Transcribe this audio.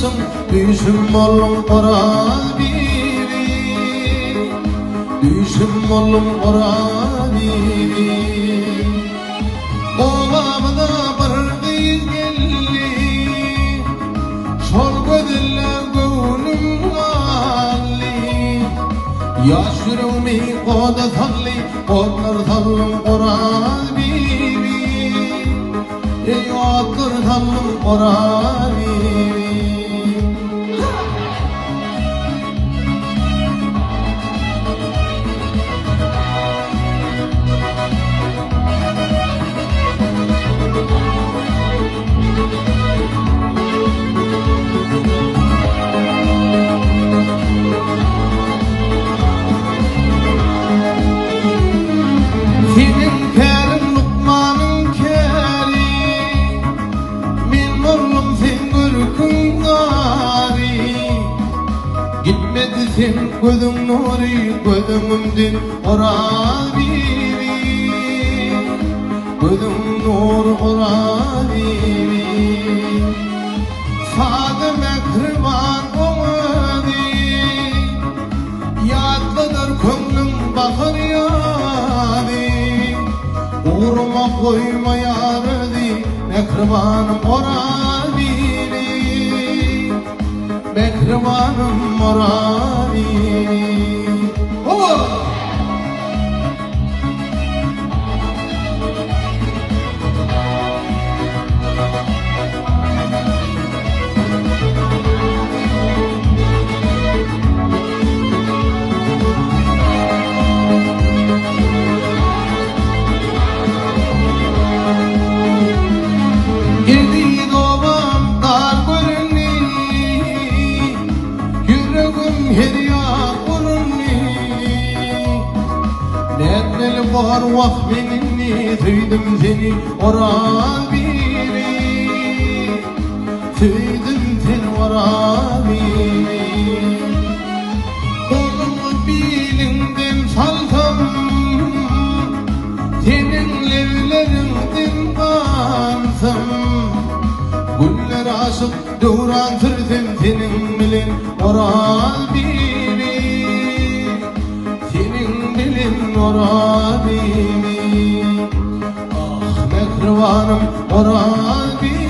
aşkın düşüm oğlum Oral bibi, düşüm oğlum Oral bibi. Babamda bir kız geldi, şol gözler gönlüm alli. Yaş yüreğimi koda salli, kodlar sallım Oral bibi. Ey otur sallım Oral bibi. Senin kerin Lukman'ın keri, min oğlum sen görkün gari. Gitmedi sen gözün nuri, gözümümdün Oral bibi, gözün nur Oral bibi. Sadı mekriban olmadı, yadlıdır könglüm bakır yâdi. Uğruma koyma yardı, mekribanım Oral bibi, mekribanım Oral bibi. Girdi doğum dar görünni, yüreğim her yer kurunni. Netmeli var vak benimni, söyledim seni Oral bibi, söyledim seni Oral bibi. Kolumu bilinden salsam, senin levlerinden kansam. Güller aşık devran sürsem senin bilen Oral bibi, senin bilen Oral bibi. Ah mekribanım Oral bibi.